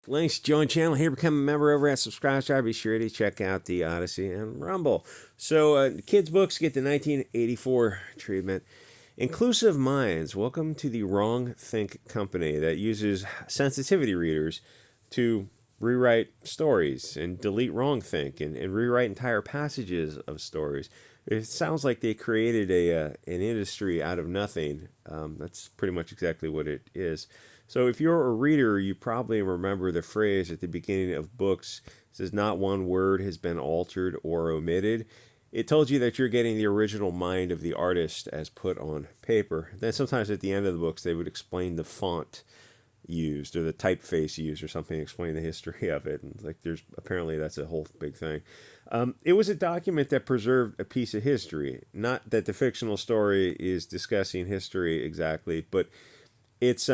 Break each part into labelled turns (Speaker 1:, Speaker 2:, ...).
Speaker 1: Links, join channel here, become a member over at Subscribe. Be sure to check out the Odyssey and Rumble. So, kids' books get the 1984 treatment. Inclusive Minds, welcome to the Wrongthink company that uses sensitivity readers to rewrite stories and delete wrongthink and rewrite entire passages of stories. It sounds like they created an industry out of nothing. That's pretty much exactly what it is. So if you're a reader, you probably remember the phrase at the beginning of books. It says not one word has been altered or omitted. It told you that you're getting the original mind of the artist as put on paper. Then sometimes at the end of the books, they would explain the font used or the typeface used or something, explain the history of it. And like there's apparently that's a whole big thing. It was a document that preserved a piece of history. Not that the fictional story is discussing history exactly, but it's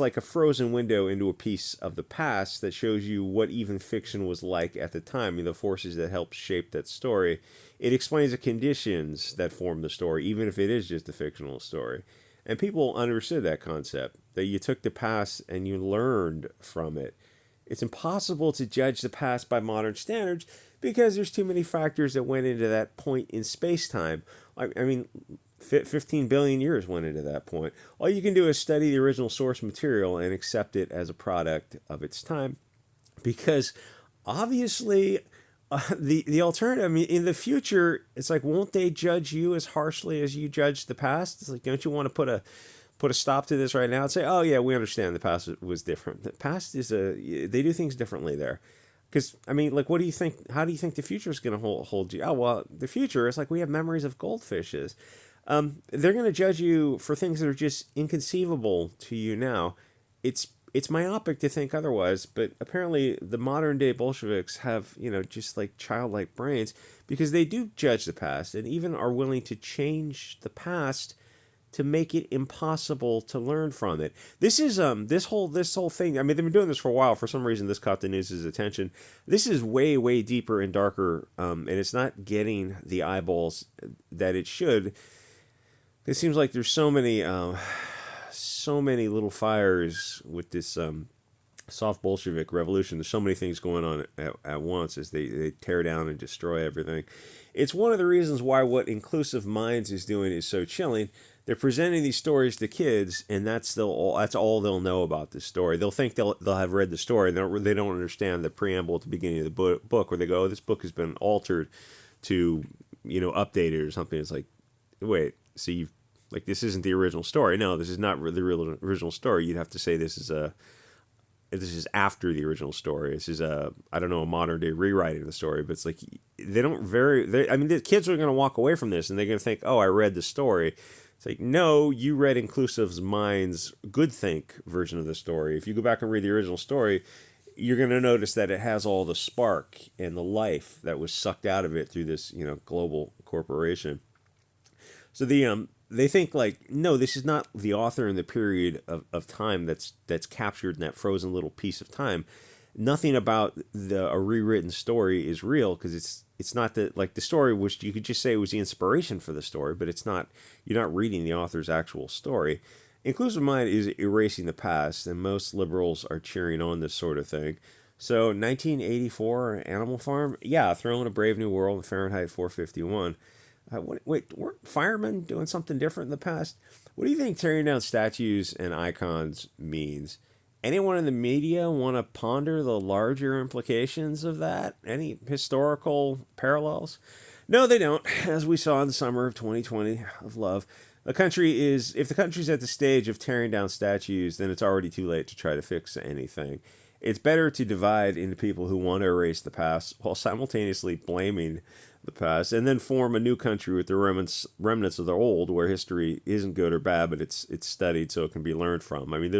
Speaker 1: like a frozen window into a piece of the past that shows you what even fiction was like at the time, the forces that helped shape that story. It explains the conditions that form the story, even if it is just a fictional story. And people understood that concept, that you took the past and you learned from it. It's impossible to judge the past by modern standards because there's too many factors that went into that point in space-time. I mean, 15 billion years went into that point. All you can do is study the original source material and accept it as a product of its time. Because obviously, the alternative, I mean, in the future, it's like, won't they judge you as harshly as you judge the past? It's like, don't you want to put a stop to this right now and say, oh yeah, we understand the past was different. The past is they do things differently there. Because, I mean, like, what do you think? How do you think the future is going to hold you? Oh, well, the future is like we have memories of goldfishes. They're going to judge you for things that are just inconceivable to you now. It's myopic to think otherwise, but apparently the modern day Bolsheviks have, just like childlike brains because they do judge the past and even are willing to change the past to make it impossible to learn from it. This is this whole thing. I mean, they've been doing this for a while. For some reason, this caught the news's attention. This is way deeper and darker, and it's not getting the eyeballs that it should. It seems like there's so many little fires with this soft Bolshevik revolution. There's so many things going on at once as they tear down and destroy everything. It's one of the reasons why what Inclusive Minds is doing is so chilling. They're presenting these stories to kids, and that's all they'll know about this story. They'll think they'll have read the story. They don't understand the preamble at the beginning of the book where they go, oh, this book has been altered to, updated or something. It's like, wait, so you've like this isn't the original story. No, this is not the original story. You'd have to say this is after the original story. This is a modern day rewriting of the story. But it's like the kids are going to walk away from this and they're going to think, oh, I read the story. It's like, no, you read Inclusive Minds' Good Think version of the story. If you go back and read the original story, you're going to notice that it has all the spark and the life that was sucked out of it through this, global corporation. So they think like, no, this is not the author in the period of time that's captured in that frozen little piece of time. Nothing about a rewritten story is real because it's not the story, which you could just say was the inspiration for the story, but it's not. You're not reading the author's actual story. Inclusive Mind is erasing the past, and most liberals are cheering on this sort of thing. So 1984, Animal Farm, yeah, throw in A Brave New World, Fahrenheit 451. Wait, weren't firemen doing something different in the past? What do you think tearing down statues and icons means? Anyone in the media want to ponder the larger implications of that? Any historical parallels? No, they don't. As we saw in the summer of 2020 of love, if the country's at the stage of tearing down statues, then it's already too late to try to fix anything. It's better to divide into people who want to erase the past while simultaneously blaming the past, and then form a new country with the remnants of the old, where history isn't good or bad, but it's studied so it can be learned from. I mean,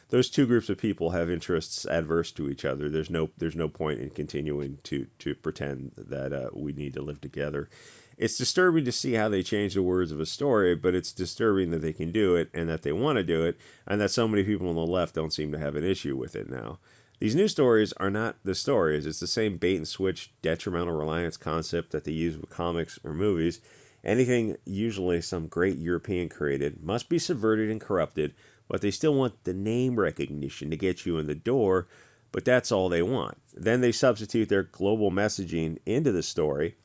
Speaker 1: those two groups of people have interests adverse to each other. There's no point in continuing to pretend that we need to live together. It's disturbing to see how they change the words of a story, but it's disturbing that they can do it and that they want to do it, and that so many people on the left don't seem to have an issue with it now. These new stories are not the stories. It's the same bait and switch detrimental reliance concept that they use with comics or movies. Anything usually some great European created must be subverted and corrupted, but they still want the name recognition to get you in the door. but that's all they want. Then they substitute their global messaging into the story,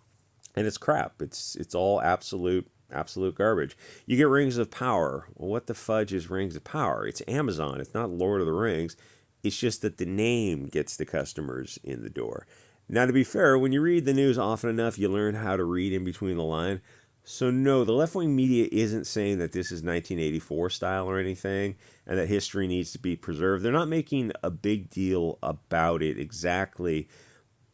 Speaker 1: and it's crap. It's all absolute garbage. You get Rings of Power. Well, what the fudge is Rings of Power? It's Amazon. It's not Lord of the Rings. It's just that the name gets the customers in the door. Now, to be fair, when you read the news often enough, you learn how to read in between the line. So no, the left-wing media isn't saying that this is 1984 style or anything, and that history needs to be preserved. They're not making a big deal about it exactly,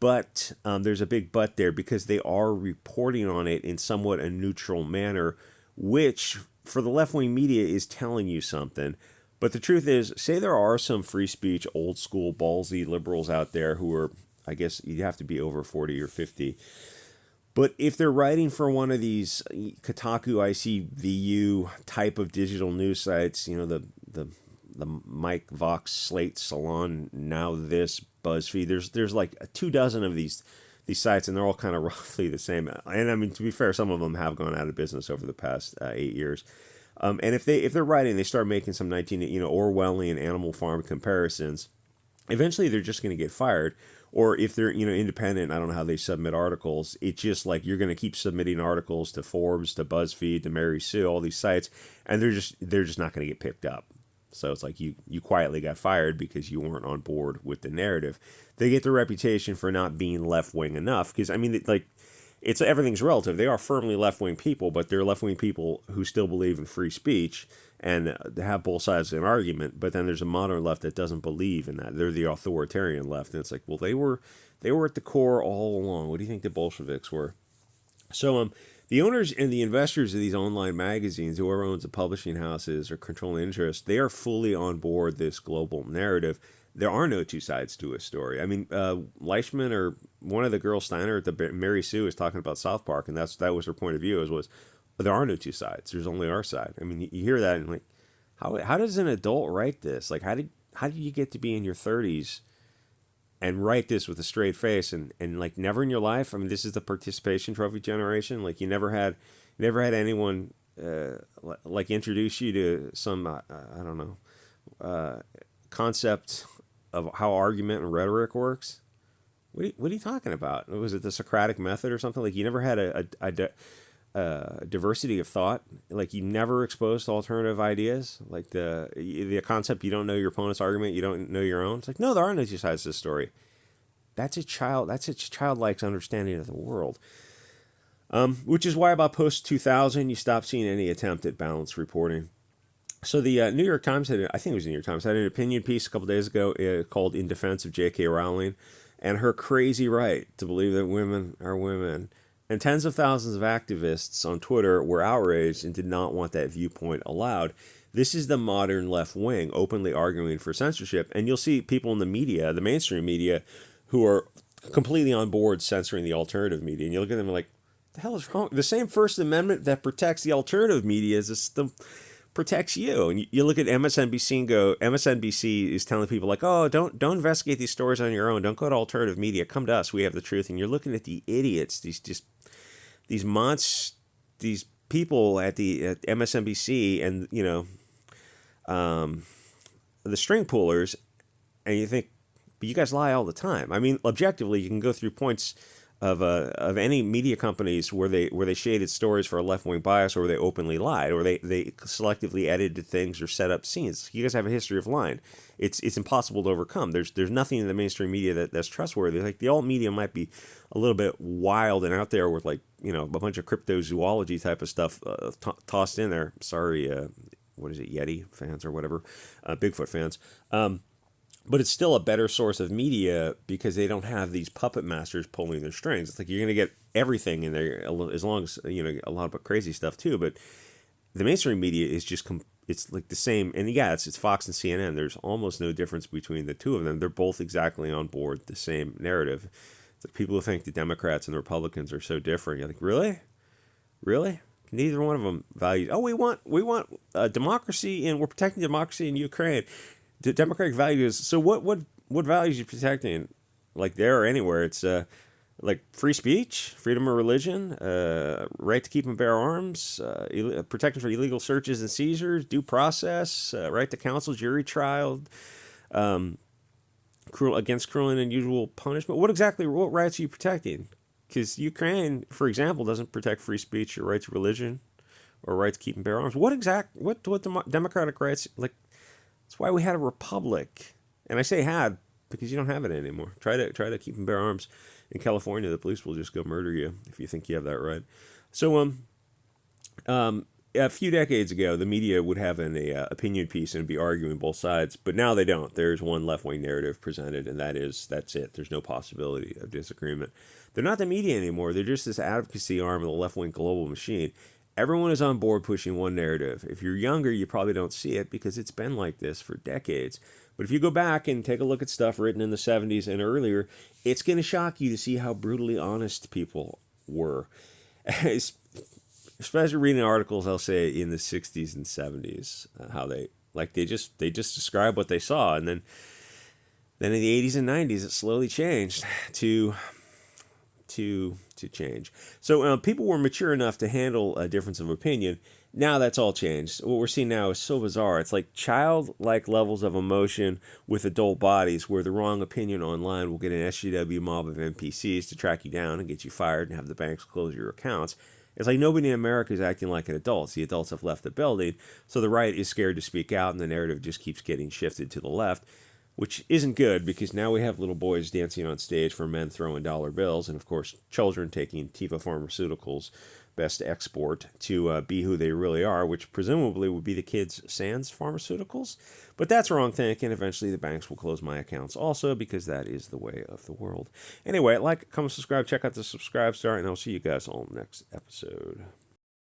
Speaker 1: but there's a big but there, because they are reporting on it in somewhat a neutral manner, which for the left-wing media is telling you something. But the truth is, say there are some free speech, old school, ballsy liberals out there who are, I guess you'd have to be over 40 or 50. But if they're writing for one of these Kotaku, ICVU type of digital news sites, the Mike Vox, Slate, Salon, Now This, BuzzFeed, there's like 24 of these sites, and they're all kind of roughly the same. And I mean, to be fair, some of them have gone out of business over the past 8 years. And if they're writing, they start making some Orwellian Animal Farm comparisons, eventually they're just going to get fired. Or if they're independent, I don't know how they submit articles. It's just like you're going to keep submitting articles to Forbes, to BuzzFeed, to Mary Sue, all these sites, and they're just not going to get picked up. So it's like you quietly got fired because you weren't on board with the narrative. They get the reputation for not being left wing enough, because I mean, like, it's everything's relative. They are firmly left wing people, but they're left wing people who still believe in free speech and have both sides of an argument. But then there's a modern left that doesn't believe in that. They're the authoritarian left, and it's like, well, they were at the core all along. What do you think the Bolsheviks were? So the owners and the investors of these online magazines, whoever owns the publishing houses or controlling interest, they are fully on board this global narrative. There are no two sides to a story. I mean, Leishman, or one of the girls, Steiner at the Mary Sue, is talking about South Park, and that was her point of view. Was there are no two sides. There's only our side. I mean, you hear that and like, how does an adult write this? Like, how did you get to be in your 30s and write this with a straight face and like never in your life? I mean, this is the participation trophy generation. Like, you never had anyone like introduce you to some I don't know concept of how argument and rhetoric works. What are you talking about? Was it the Socratic method or something? Like, you never had a diversity of thought. Like, you never exposed to alternative ideas. Like the concept, you don't know your opponent's argument, you don't know your own. It's like, no, there are no two sides to this story. That's a childlike understanding of the world. Which is why about post 2000 you stop seeing any attempt at balanced reporting. So the New York Times had an opinion piece a couple days ago called "In Defense of J.K. Rowling" and her crazy right to believe that women are women. And tens of thousands of activists on Twitter were outraged and did not want that viewpoint allowed. This is the modern left wing openly arguing for censorship. And you'll see people in the media, the mainstream media, who are completely on board censoring the alternative media. And you look at them and like, the hell is wrong? The same First Amendment that protects the alternative media protects you. And you look at MSNBC and go, MSNBC is telling people like, oh, don't investigate these stories on your own. Don't go to alternative media. Come to us. We have the truth. And you're looking at the idiots, these people at MSNBC and, the string pullers, and you think, but you guys lie all the time. I mean, objectively, you can go through points of any media companies where they shaded stories for a left-wing bias, or they openly lied, or they selectively edited things or set up scenes. You guys have a history of lying. It's impossible to overcome. There's nothing in the mainstream media that's trustworthy. Like, the alt media might be a little bit wild and out there with, like, a bunch of cryptozoology type of stuff tossed in there. Sorry, what is it, Yeti fans or whatever, Bigfoot fans. But it's still a better source of media because they don't have these puppet masters pulling their strings. It's like you're going to get everything in there, as long as, a lot of crazy stuff too. But the mainstream media is just, it's like the same. And yeah, it's Fox and CNN. There's almost no difference between the two of them. They're both exactly on board the same narrative. It's like people who think the Democrats and the Republicans are so different. You're like, really? Really? Neither one of them values. Oh, we want democracy, and we're protecting democracy in Ukraine. The democratic values. So what values are you protecting? Like, there or anywhere? It's like free speech, freedom of religion, right to keep and bear arms, protection for illegal searches and seizures, due process, right to counsel, jury trial, cruel and unusual punishment. What rights are you protecting? Because Ukraine, for example, doesn't protect free speech or right to religion or right to keep and bear arms. What democratic rights, like, that's why we had a republic. And I say had because you don't have it anymore. Try to keep and bear arms in California. The police will just go murder you if you think you have that right. So a few decades ago, the media would have an opinion piece and be arguing both sides, but now they don't. There's one left-wing narrative presented, and that's it. There's no possibility of disagreement. They're not the media anymore. They're just this advocacy arm of the left-wing global machine. Everyone is on board pushing one narrative. If you're younger, you probably don't see it because it's been like this for decades. But if you go back and take a look at stuff written in the 70s and earlier, it's going to shock you to see how brutally honest people were. Especially reading articles, I'll say, in the 60s and 70s, how they just describe what they saw. And then in the 80s and 90s, it slowly changed to change. So people were mature enough to handle a difference of opinion. Now that's all changed. What we're seeing now is so bizarre. It's like childlike levels of emotion with adult bodies, where the wrong opinion online will get an SJW mob of NPCs to track you down and get you fired and have the banks close your accounts. It's like nobody in America is acting like an adult. The adults have left the building, so the right is scared to speak out, and the narrative just keeps getting shifted to the left, which isn't good because now we have little boys dancing on stage for men throwing dollar bills, and of course children taking Teva Pharmaceuticals' best export to be who they really are, which presumably would be the kids' Sans Pharmaceuticals. But that's Wrongthink, and eventually the banks will close my accounts also because that is the way of the world. Anyway, like, comment, subscribe, check out the subscribe star, and I'll see you guys all next episode.